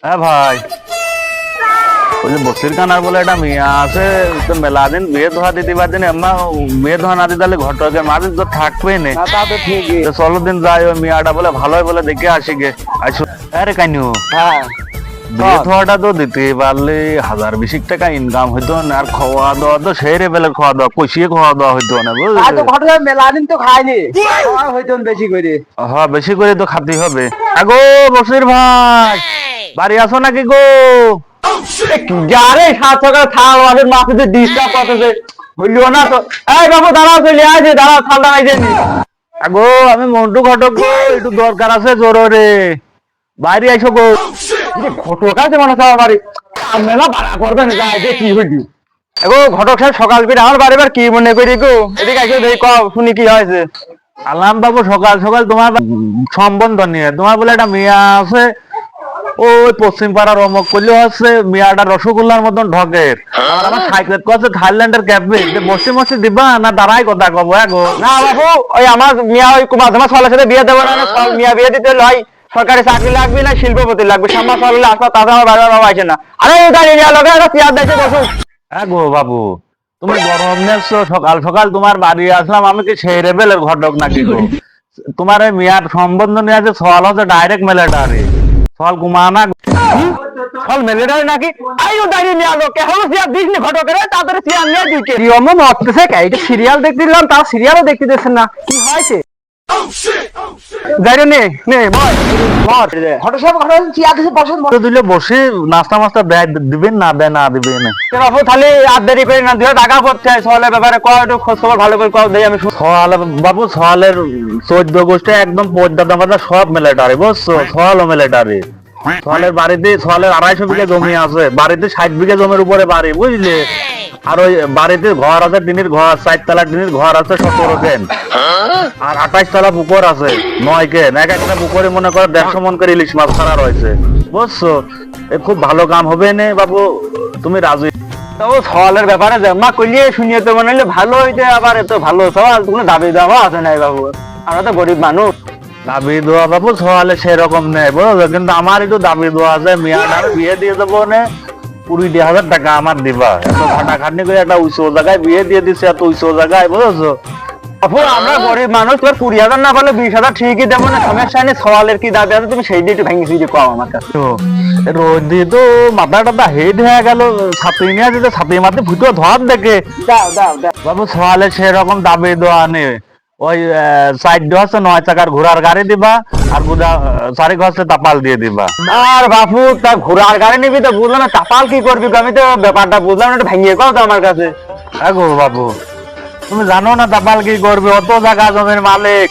হ্যাঁ ভাই, ওই যে বসির খানার বলে একটা মেয়ে আছে, তো মেলা দিন বিয়ে ধোয়া দিতে পারছি না। এমা বিয়ে ধোয়া না দিতে তাহলে ঘটকের মাঝে তো থাকবেই না। তা তো ঠিকই। তো চলো দিন যাই, ওই মেয়েটা বলে ভালোই বলে দেখে আসি গে। আসো। আরে কাইনু, হ্যাঁ বিয়ে ধোয়াটা তো দিতে পারলে 1000-20 টাকা ইনকাম হইতো না। আর খাওয়া দাওয়া তো সেই লেভেলের খাওয়া দাওয়া, কষিয়ে খাওয়া দাওয়া হইতো না, তাই তো বুঝলি? ঘটনা মেলা দিন তো খাইনি, খাওয়া হইতো বেশি করে। হ্যাঁ, বেশি করে তো খাতেই হবে। আগো বসির ভাই, বাড়ি আসো নাকি গো? যারে 7 সকালে থাল আমাদের মাথাতে ডিস্টার্ব করতেছে, বললিও না তো। এই বাবু দাঁড়াও, চলে আসে, দাঁড়াও, থালটা মাইজে নি। আগো আমি মন্টু ঘটক গো, একটু দরকার আছে জোরে, বাইরে আইসো গো। ঘটক আছে মনে হচ্ছে আমার বাড়ি, মেলা ভাড়া করবেন, যাই যে কি হইলি। এগো ঘটক সাহেব, সকাল করে আমার বাড়ি বার কি মনে করি গো, এদিকে আসো, দেখি কও শুনি কি হয়েছে। আলাম বাবু, সকাল সকাল তোমার সম্বন্ধ নিয়ে, তোমার বলে একটা মেয়ে আছে, ওই পশ্চিম পাড়ার অমক করলে হচ্ছে মেয়াটা রসগোল্লার মতন ঢকের। আর আমার সাইকেল কাছে থাইল্যান্ডের ক্যাফে, বসে বসে দিবা না দাঁড়াই কথা কব গো? না বাবু, ওই আমার মিয়া ওই মাঝে মাঝে সবার সাথে বিয়ে দেবো না, মিয়া বিয়ে দিতে হয় সরকারি চাকরি লাগবে না শিল্পপতি লাগবে, সামনে সরলে আসবা, তাছাড়া আমার বাড়ির বাবা আছে না। আরে দাঁড়িয়ে নেওয়া লোকের একটা চেয়ার দেখে বসুন। হ্যাঁ গো বাবু, তুমি গরম নেছো, সকাল সকাল তোমার বাড়ি আসলাম, আমি কি সেই লেভেলের ঘটক নাকি গো? তোমার ওই মেয়ার সম্বন্ধ নিয়ে আছে, সওয়াল হচ্ছে ডাইরেক্ট মিলিটারি সওয়াল, ঘুমানা। ফল মেলেটারি নাকি? আইও দাঁড়িয়ে নেওয়া লোক এখন চেয়ার দিস নি ঘটকের, তাড়াতাড়ি চেয়ার নিয়ে দিকে কি অমন মরতেছে কে? এটা সিরিয়াল দেখতে দিলাম, তার সিরিয়ালও দেখতে দিচ্ছেন না, কি হয়েছে? যাইরে নে নে বল বল ঘটক সাহেব, ঘটক চেয়ার দিছে, বসেন তো দিলে বসে নাস্তা মাস্তা দেয়, দিবেন না দেয় না দিবেন? বাবু, তাহলে আর দেরি করে না, দিও টাকা পড়তে হয় সওয়ালের ব্যাপারে, কয় একটু খোঁজ খবর ভালো করে কও, দেই আমি সওয়াল বাবু, সওয়ালের 14 গোষ্ঠী একদম পর্দা মাথা সব মিলিটারি, বুঝছো? সওয়ালও মিলিটারি। সওয়ালের বাড়িতে, সওয়ালের 250 বিঘা জমি আছে, বাড়িতে 60 বিঘা জমির উপরে বাড়ি, বুঝলে? আর ওই বাড়িতে ঘর আছে, টিনের ঘর, 4 তলা টিনের ঘর আছে 17 কেন, আর 28 তলা পুকুর আছে 9 কেন। এক একটা পুকুরে মনে করো 150 মন করে ইলিশ মাছ ছাড়া রয়েছে, বুঝছো? এ খুব ভালো কাম হবে না বাবু, তুমি রাজি? তো সওয়ালের ব্যাপারে জমা করলিয়ে শুনিয়ে তো মনে হলে ভালো হইতে, আবার এত ভালো সওয়াল, কোনো দাবি দাওয়া আছে নাই বাবু, আমরা তো গরিব মানুষ। দাবি দেওয়া বাবু সওয়ালে সেরকম নেই, বুঝলো? কিন্তু আমার একটু দাবি দেওয়া আছে, মেয়াটার বিয়ে দিয়ে দেবো না, 20,000 টাকা আমার দিবা। এত খাটাখাটনি করে একটা উঁচু জায়গায় বিয়ে দিয়ে দিচ্ছে, এত উঁচু জায়গায়, বুঝছো? বাবু আমরা গরিব মানুষ, তোর 20,000 না পারলে 20,000 ঠিকই দেবো না, সমস্যা নেই। সওয়ালের কি দাবি আছে তুমি সেই দিয়ে একটু ভেঙে ফিরে কও আমার কাছে। তো রোদ দিয়ে তো মাথা টাথা হেড হয়ে গেল, ছাত্রী নিয়ে যেতে ছাত্রী মাঠে ফুটো ধোয়ার দেখে। দাও দাও দাও বাবু সওয়ালে সেরকম দাবি দেওয়া নেই, ওই সাইড হচ্ছে 9 চাকার ঘোড়ার গাড়ি দিবা, আর গুদা 4 হচ্ছে তাপাল দিয়ে দিবা। আর বাপু, তা ঘোড়ার গাড়ি নিবি তো বুঝলাম না, তাপাল কি করবি? আমি তো ব্যাপারটা বুঝলাম না, একটু ভেঙে কও তো আমার কাছে। হ্যাঁ গো বাবু, তুমি জানো না তাপাল কি করবে? অত জায়গা জমির মালিক,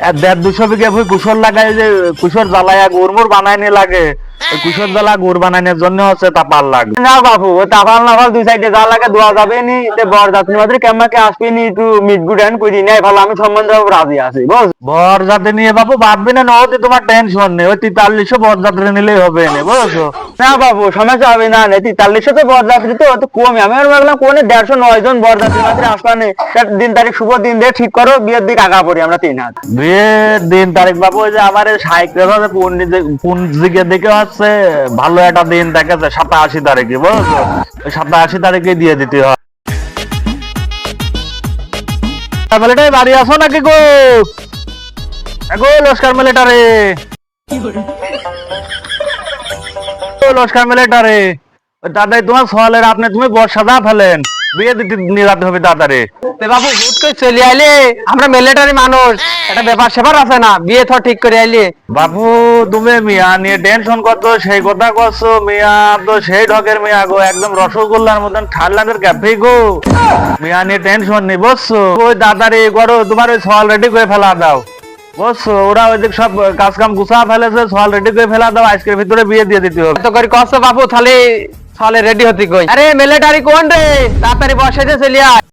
150-200 বিঘা ভুই কুশর লাগাই, যে কুশর জ্বালায়া গুড়মুড় বানাই নি লাগে, ওই কুশর জ্বালা গুড় বানানোর জন্য হচ্ছে তাপাল লাগবে। না বাপু, ওই তাপাল নাপাল দুই সাইডে যা লাগে দোয়া যাবে নি, বর যাত্রী মাত্রী কেমনকে আসবি নি, একটু মিট গুড হ্যান্ড করি নাই ভালো, আমি সম্বন্ধে রাজি আছি বুঝ। বর যাতে নিয়ে বাবু ভাববি না, নদী তোমার টেনশন নেই, ওই 4300 বর যাত্রী নিলেই হবে না, বুঝছো? না বাবু, সমস্যা হবে না, 4300 তো বরযাত্রী তো অত কমই, আমি আর ভাবলাম কোনে 150-9 জন বরযাত্রী মাত্র আসবানে। দিন তারিখ শুভ দিন দিয়ে ঠিক করো, বিয়ের দিক আগা পড়ি আমরা 3 হাত। বিয়ের দিন তারিখ বাবু, ওই যে আমার সাইকেল হচ্ছে পুঞ্জিকে দিকে হচ্ছে ভালো একটা দিন দেখেছে 87 তারিখে, বুঝছো? ওই 87 তারিখে দিয়ে দিতে হয়। মিলিটারি বাড়ি আসো নাকি গো? গো লস্কর মিলিটারি, লস্কর মিলিটারি, দাদাই তোমার সওয়ালের আপনি তুমি বর্ষা দা ফেলেন, বিয়ে দিতে নিয়ে যেতে হবে তাড়াতাড়ি। বাবু হুট করে চলে আইলে, আমরা মিলিটারি মানুষ, একটা ব্যাপার সেপার আছে না, বিয়ে তো ঠিক করে আইলে। বাবু তুমি মিয়া নিয়ে টেনশন করছো, সেই কথা করছো, মিয়া তো সেই ঢকের মিয়া গো, একদম রসগোল্লার মতন ঠান্ডাদের ক্যাফে গো, মিয়া নিয়ে টেনশন নেই, বুঝছো? ওই দাদারে করো, তোমার ওই সওয়াল রেডি করে ফেলা দাও, বুঝছো? ওরা ওইদিক সব কাজ কাম গুছা ফেলেছে, সওয়াল রেডি করে ফেলা দাও, আজকের ভিতরে বিয়ে দিয়ে দিতে হবে। তো করে কষ্ট বাবু, তাহলে তাহলে রেডি হতে কই। আরে মিলিটারি কোন রে, তাড়াতাড়ি বসাইতে চলে আয়।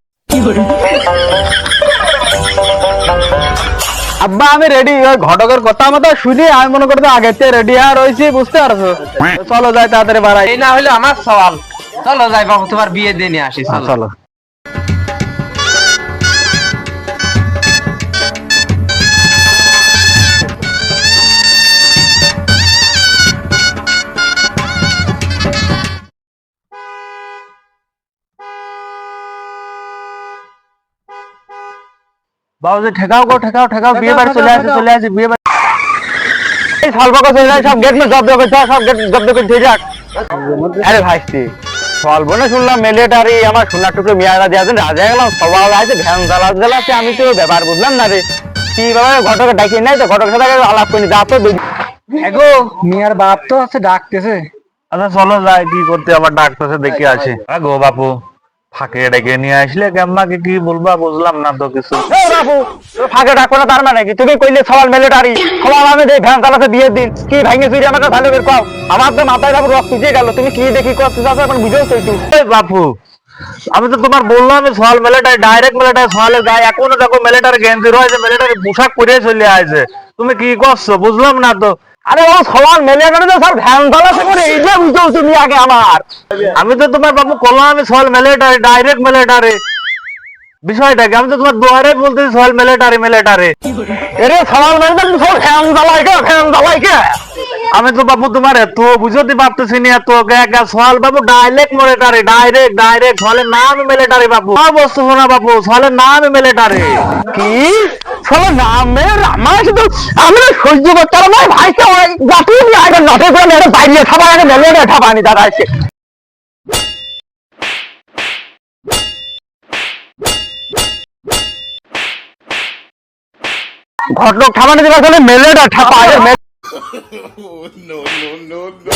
আব্বা আমি রেডি, ওই ঘটকের কথা মতো শুনি আমি মনে করতে আগেতে রেডি আর রয়েছি, বুঝতে পারছো? চলো যাই তাড়াতাড়ি বাড়াই, এই না হলে আমার সওয়াল। চলো যাই বাবু, তোমার বিয়ে দিয়ে নিয়ে আসি, চলো। বাবুজি ঠেকাও গো, ঠেকাও ঠেকাও, বিয়ে বাড়ি চলে আসে, চলে আসে, বিয়ে বাড়ি। এই সালবা কো চলে যায়, সব গেট মে জব্দ করছে, সব গেট জব্দ করে দিয়ে যাক। আরে ভাইস্তি সলব না, শুনলাম মিলিটারি আমার সোনার টুকরো মিয়ারা দিয়ে আছেন, রাজা গেলাম সবাই আছে ভ্যান জ্বালাচ্ছে, আমি তো ব্যাপার বুঝলাম না রে। কি ব্যাপার, ঘটকে ডাকিয়ে নাই তো, ঘটকের সাথে আগে আলাপ করি, যা তো এগো মিয়ার বাপ তো আছে ডাকতেছে। আচ্ছা চলো যাই, কি করতে আবার ডাকতেছে দেখে আসে। গো বাপু ফাঁকে ডেকে নিয়ে আসলে কেমনাকে কি বলবা বুঝলাম না তো কিছু। এই বাবু তোর ফাঁকে ডাকবো না তার মানে কি? তুমি কইলে সবাই মিলিটারি, সবাই আমি যে ভ্যান চালাতে বিয়ের দিন কি ভাঙে চুরি আমাকে ভালো করে কও। আমার তো মাথায় বাবু রক্ত দিয়ে গেল, তুমি কি দেখি করতে চাচ্ছ এখন বুঝেও তো একটু। এই বাপু আমি তো তোমার বললাম আমি সোয়াল মিলিটারি, ডাইরেক্ট মিলিটারি, সোয়ালের গায়ে এখনো দেখো মিলিটারি গেঞ্জি রয়েছে, মিলিটারি পোশাক পরে চলে আসে, তুমি কি করছো বুঝলাম না তো। আরে বাবু সবার মিলিটারি তো সব ভ্যান চালাতে করে, এইটা বুঝেও তুমি আগে আমার। আমি তো তোমার বাবু বললাম আমি সোয়াল মিলিটারি, ডাইরেক্ট মিলিটারি, বিষয়টা কি? আমি তো তোমার দুয়ারে বলতেছি সোয়াল মিলিটারি মিলিটারি। এরে সবার মিলিটারি সব ভ্যান চালায় কে, ভ্যান চালায় কে? আমি তো বাবু তোমার এত বুঝতে পারতেছি না, এত সোয়াল বাবু ডাইরেক্ট মিলিটারি, ডাইরেক্ট ডাইরেক্ট, সোয়ালের নাম মিলিটারি বাবু, বস্তু শোনা বাবু, সোয়ালের নাম মিলিটারি। কি সবার নামে আমার শুধু আমি না সহ্য করতে পারবো না ভাইকে, ওই জাতি নিয়ে আগে নটে করে মেরে বাইরে খাবার আগে মেলে খাবানি দাদা এসে। ঘটলোক ঠাবানি দিবা চলে মেলেটা ঠাপা আগে no, no, no, no.